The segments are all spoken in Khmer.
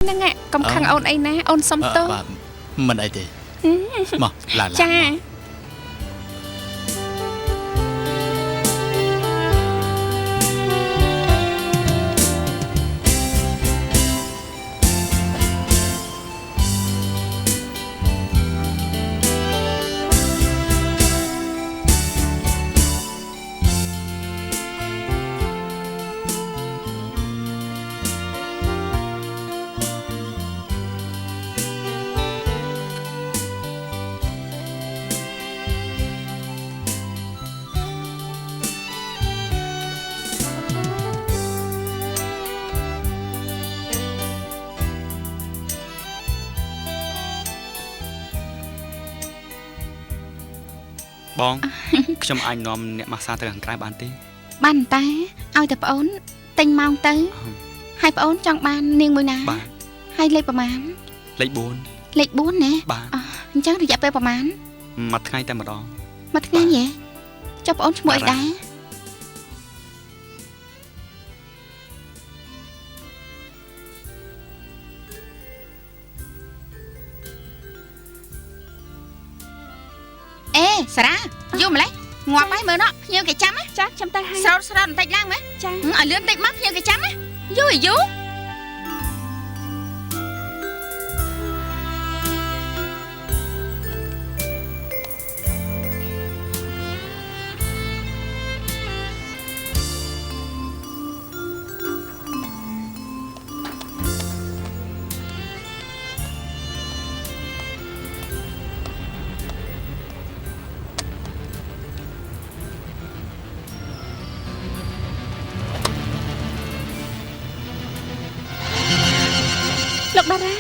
năng ạ, cầm khăn ôn ấy ná, ôn xong tơ. Mình ấy thì. Mà là. Cha. Bong,ខ្ញុំអាចនាំអ្នកម៉ាស្សាទៅខាងក្រៅបានទេ បានតែឲ្យតែប្អូនទិញម៉ោងទៅហើយប្អូនចង់បាននាងមួយណាហើយលេខប្រមាណ លេខ លេខ 4 ណា បាទ អញ្ចឹងរយៈពេលប្រមាណ មួយថ្ងៃតែម្ដង មួយថ្ងៃហ៎ចុះប្អូនឈ្មោះអីដែរអេសារ៉ាយកម្លេះងាប់ហើយមើលណោះភ្ញៀវគេចាំណាចាខ្ញុំទៅហើយស្រោតបន្តិចឡើងណាចាឲ្យលឿនបន្តិចមកភ្ញៀវគេចាំណាយូរយូរលោកតារា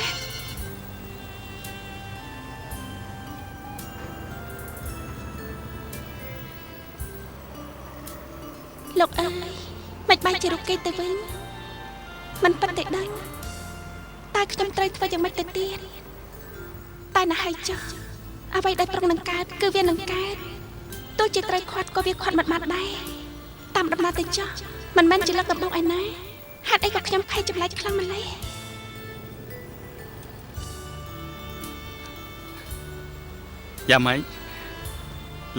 លោកអើយមិនបាច់ជារូបគេទៅវិញមិនប៉ិតទេដឹងតើខ្ញុំត្រូវធ្វើយ៉ាងម៉េចទៅទៀតតែណាហើយចុះអ្វីដែលប្រឹងនឹងកើតគឺវានឹងកើតទោះជាត្រូវខាត់ក៏វាខាត់មិនបានដែរតាមដំណើរទៅចុះមិនមែនជាលើកដំបូងឯណាហេតុអីក៏ខ្ញុំភ័យចម្លែកខ្លាំងម្ល៉េះ យ៉ាម៉េច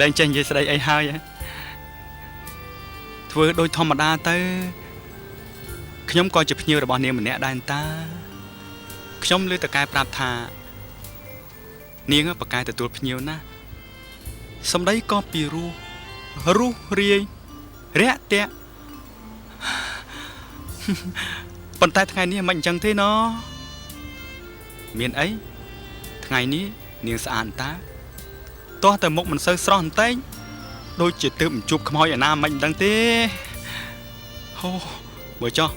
លែងចេះនិយាយស្ដីអីហើយធ្វើដូចធម្មតាទៅខ្ញុំក៏ជាភ្ញៀវរបស់នាងម្នាក់ដែរតាខ្ញុំលើតកែប្រាប់ថានាងប្រកែទទួលភ្ញៀវណាសម្ដីក៏ពីរោះរាយរាក់ទាក់ប៉ុន្តែថ្ងៃនេះមិនអញ្ចឹងទេណមានអីថ្ងៃនេះនាងស្អាតតា តោះតែមុខមិនសូវស្រស់បន្តិចដូចជាទើបជួបខ្មោចឯណាមិនដឹងទេហូមើលចុះ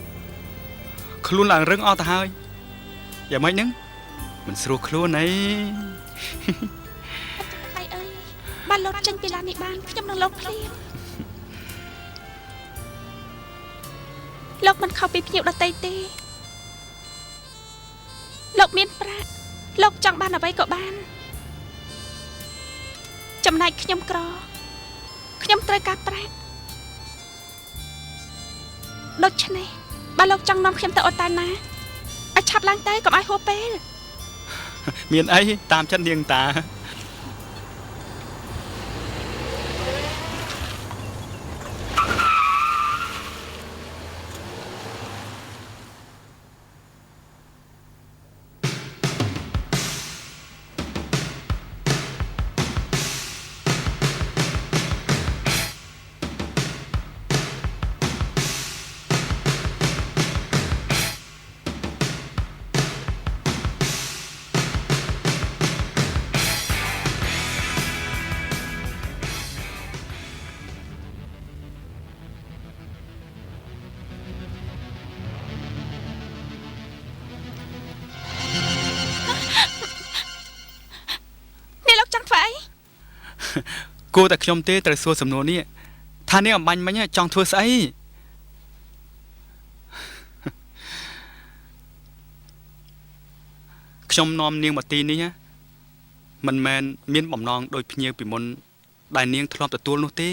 ខ្លួនឡើងរឹងអស់ទៅហើយយ៉ាងម៉េចហ្នឹងមិនស្រួលខ្លួនអីអីអីបានលោតចេញពីឡាននេះបានខ្ញុំនឹងលោតភ្លាមលោកមិនខុសពីភ្ញៀវដទៃទេលោកមានប្រាក់លោកចង់បានអ្វីក៏បាន ចំណែកខ្ញុំក្រខ្ញុំត្រូវការប្រាក់ដូច្នេះបើលោកចង់នាំខ្ញុំទៅអូតាណាឲ្យឆាប់ឡើងទៅកុំឲ្យហួសពេល មានអីតាមចិត្តនាងតា គួរតែខ្ញុំទេត្រូវសួរសំណួរនេះថានាងអំបញ្ញមិញចង់ធ្វើស្អីខ្ញុំនាំនាងមកទីនេះមិនមែនមានបំណងដូចភ្ញៀវពីមុនដែលនាងធ្លាប់ទទួលនោះទេ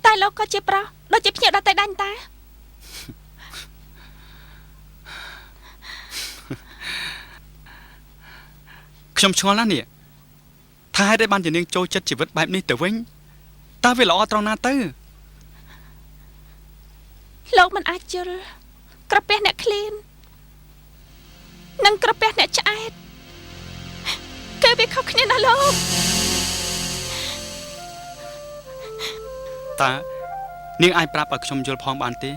តែលោកក៏ជាប្រុសដូចជាភ្ញៀវដទៃដែរតា ខ្ញុំឆ្ងល់ណាស់នេះថាហេតុអីបានជានាងចូលចិត្តជីវិតបែបនេះទៅវិញតើវាល្អត្រង់ណាទៅ លោកមិនអាចយល់ក្រពះអ្នកឃ្លាននិងក្រពះអ្នកឆ្អែតគឺវាខុសគ្នាណាស់លោក តើនាងអាចប្រាប់ឲ្យខ្ញុំយល់ផងបានទេ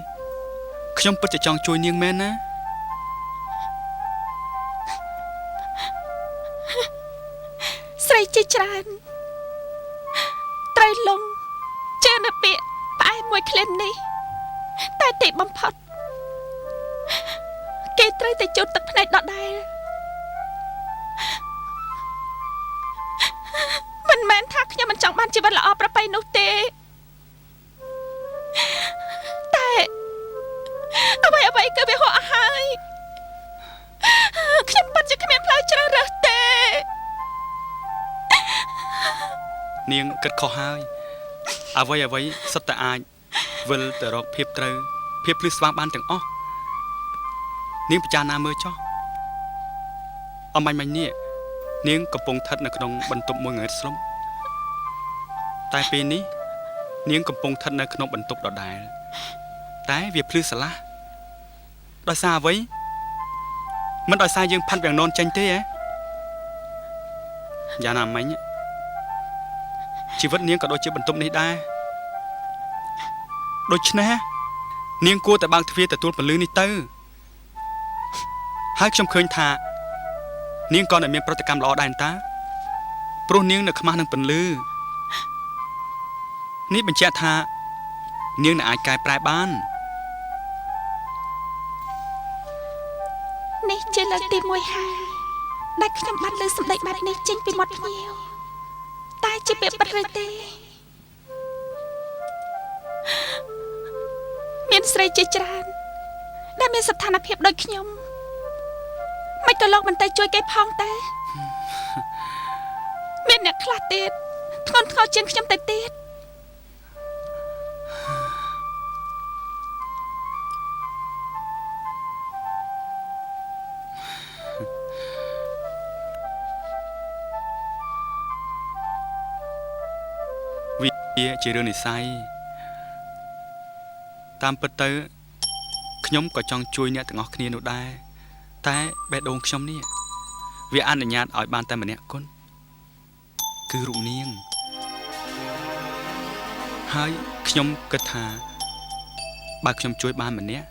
ខ្ញុំពិតជាចង់ជួយនាងមែនណា ស្រីជាច្រើនត្រូវលងជឿនៅពាក្យផ្អែមមួយឃ្លាននេះតែទីបំផុតគេត្រូវតែជូតទឹកភ្នែកដដែលមិនមែនថាខ្ញុំមិនចង់បានជីវិតល្អប្រពៃនោះទេតែអ្វីគឺវាហួសអស់ហើយខ្ញុំពិតជាគ្មានផ្លូវជ្រើសរើសទេ នាងគិតខុសហើយអ្វីសុទ្ធតែអាចវិលទៅរកភាពត្រូវភាពភ្លឺស្វាងបានទាំងអស់នាងពិចារណាមើលចុះអមាញ់នេះនាងកំពុងស្ថិតនៅក្នុងបន្ទប់មួយងើតស្រុំតែពេលនេះនាងកំពុងស្ថិតនៅក្នុងបន្ទប់ដដែលតែវាភ្លឺស្រឡះដោយសារអ្វីមិនដោយសារយើងផាត់វាំងននចេញទេហ៎យ៉ាងណាមិញ ជីវិតនាងក៏ដូចជាបន្ទប់នេះដែរដូច្នេះនាងគួរតែបើកទ្វារទទួលពន្លឺនេះទៅហើយខ្ញុំឃើញថានាងក៏តែមានប្រតិកម្មល្អដែរតាព្រោះនាងនៅខ្មាស់នឹងពន្លឺនេះបញ្ជាក់ថានាងនឹងអាចកែប្រែបាន នេះជាលើកទី1ហើយដែលខ្ញុំបានលើសម្ដីបែបនេះចេញពីមាត់ភ្ញៀវតែជាពាក្យពិតឬទេមានស្រីជាច្រើនដែលមានស្ថានភាពដូចខ្ញុំមិនក៏លោកមិនទៅជួយគេផងទេមានអ្នកខ្លះទៀតធ្ងន់ធ្ងរជាងខ្ញុំទៅទៀត វាជារឿងនិស័យតាមពិតទៅខ្ញុំក៏ចង់ជួយអ្នកទាំងអស់គ្នានោះដែរតែបេះដូងខ្ញុំនេះវាអនុញ្ញាតឲ្យបានតែម្នាក់គុណគឺរូបនាងហើយខ្ញុំគិតថាបើខ្ញុំជួយបានម្នាក់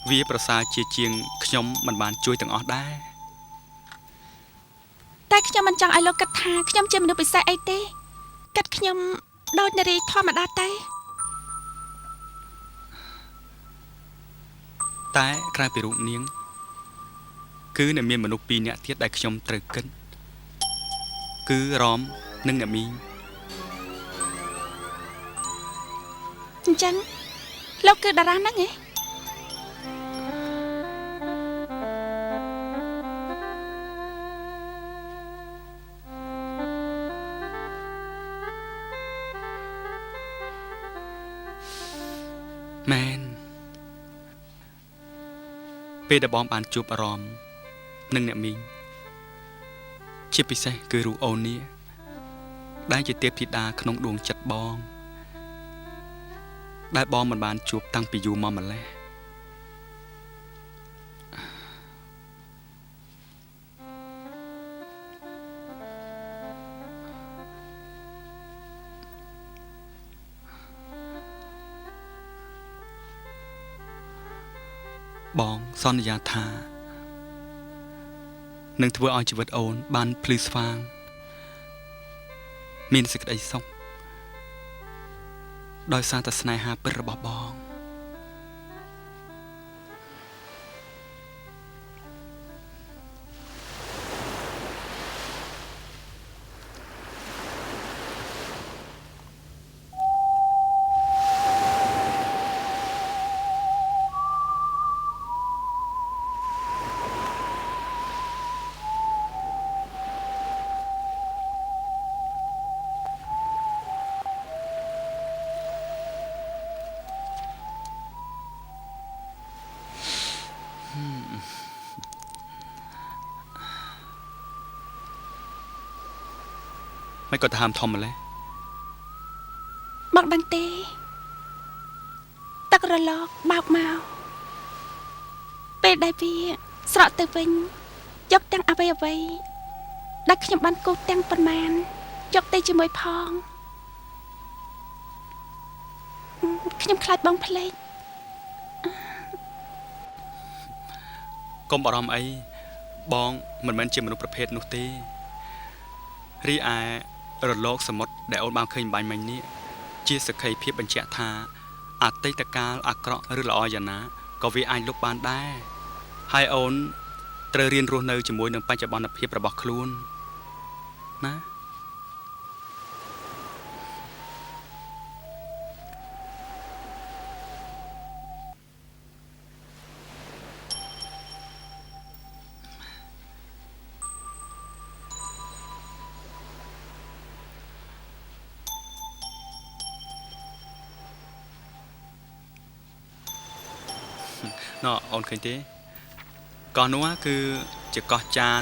វាប្រសើរជាងខ្ញុំមិនបានជួយទាំងអស់ដែរ តែខ្ញុំមិនចង់ឲ្យលោកគិតថាខ្ញុំជាមនុស្សពិសេសអីទេគិតខ្ញុំដូចនារីធម្មតាទេ តែក្រៅពីរូបនាងគឺនៅមានមនុស្ស2នាក់ទៀតដែលខ្ញុំត្រូវគិតគឺរ៉មនិងអ្នកមីង អញ្ចឹងលោកគឺតារាហ្នឹងហ៎ មែនពេលដែលបងបានជួបអារម្មណ៍នឹងអ្នកមីងជាពិសេសគឺរូបអូននេះដែលជាទេពធីតាក្នុងដួងចិត្តបងដែលបងមិនបានជួបតាំងពីយូរមកម្ល៉េះបងសន្យាថានឹងធ្វើឲ្យជីវិតអូនបានភ្លឺស្វាងមានសេចក្តីសុខដោយសារតែស្នេហាពិតរបស់បង អ មិនក៏ទៅហាមធំម្លេះ បងដឹងទេទឹករលកបោកមកពេលដែលវាស្រក់ទៅវិញយកទាំងអ្វីដែលខ្ញុំបានគូសទាំងប៉ុន្មានយកទៅជាមួយផងខ្ញុំខ្លាចបងភ្លេច កុំបារម្ភអីបងមិនមែនជាមនុស្សប្រភេទនោះទេរីឯរលកសមុទ្រដែលអូនបានឃើញបាញ់មិញនេះជាសក្ខីភាពបញ្ជាក់ថាអតីតកាលអាក្រក់ឬល្អយ៉ាងណាក៏វាអាចលុបបានដែរហើយអូនត្រូវរៀនរស់នៅជាមួយនឹងបច្ចុប្បន្នភាពរបស់ខ្លួនណា ណ៎អូនឃើញទេកោះនោះគឺជាកោះចាន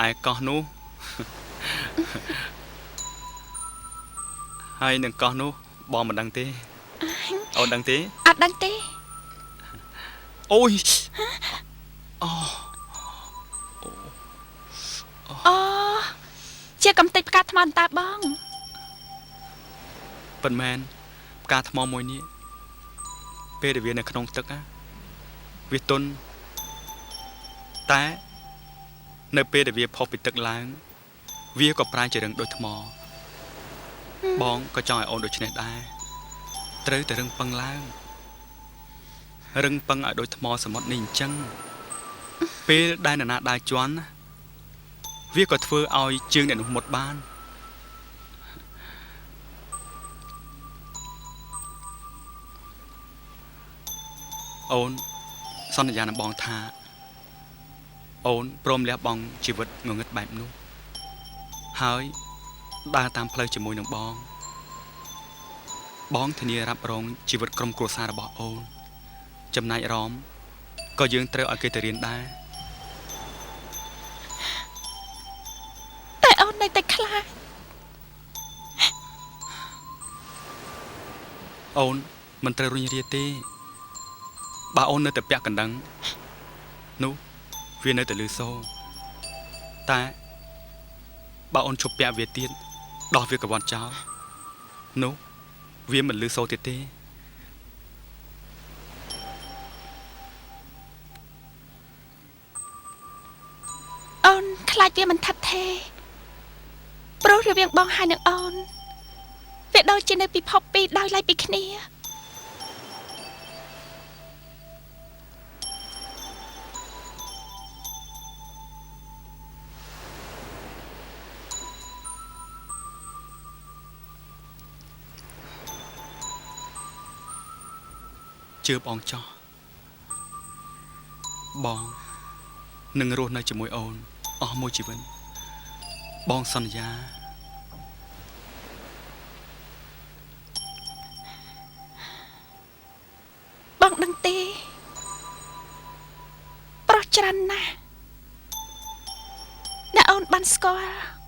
ឯកោះនោះ ហើយនឹងកោះនោះបងមិនដឹងទេអូនដឹងទេ អត់ដឹងទេ អូយអូ អូជាកំទេចផ្កាថ្មអន្តតាបង ប៉ុន្មានផ្កាថ្មមួយនេះពេលដែលវានៅក្នុងទឹកវាទន់តែនៅពេលដែលវាផុសពីទឹកឡើងវាក៏ប្រែជារឹងដូចថ្មបងក៏ចង់ឲ្យអូនដូចនេះដែរត្រូវតែរឹងប៉ឹងឡើងរឹងប៉ឹងឲ្យដូចថ្មសមុទ្រនេះអញ្ចឹងពេលដែលនរណាដើរជន់វាក៏ធ្វើឲ្យជើងអ្នកនោះមុតបានអូនសន្យានឹងបងថាអូនព្រមលះបង់ជីវិតងងឹតបែបនោះហើយដើរតាមផ្លូវជាមួយនឹងបងធានារ៉ាប់រងជីវិតក្រុមគ្រួសាររបស់អូនចំណែករ៉មក៏យើងត្រូវឲ្យគេទៅរៀនដែរ តែអូននៅតែខ្លាច អូនមិនត្រូវរុញរាទេបើអូននៅតែពាក់កណ្ដឹងនោះវានៅតែលឺសូរតែបើអូនឈប់ពាក់វាទៀតដោះវាកវ័នចោលនោះវាមិនលឺសូរទៀតទេ អូនខ្លាចវាមិនថិតថេរព្រោះរវាងបងហើយនឹងអូនវាដូចជានៅពិភពពីរដោយឡែកពីគ្នា ជឿបងចោះបងនឹងរស់នៅជាមួយអូនអស់មួយជីវិតបងសន្យា បងដឹងទេប្រុសច្រើនណាស់ដែលអូនបានស្គាល់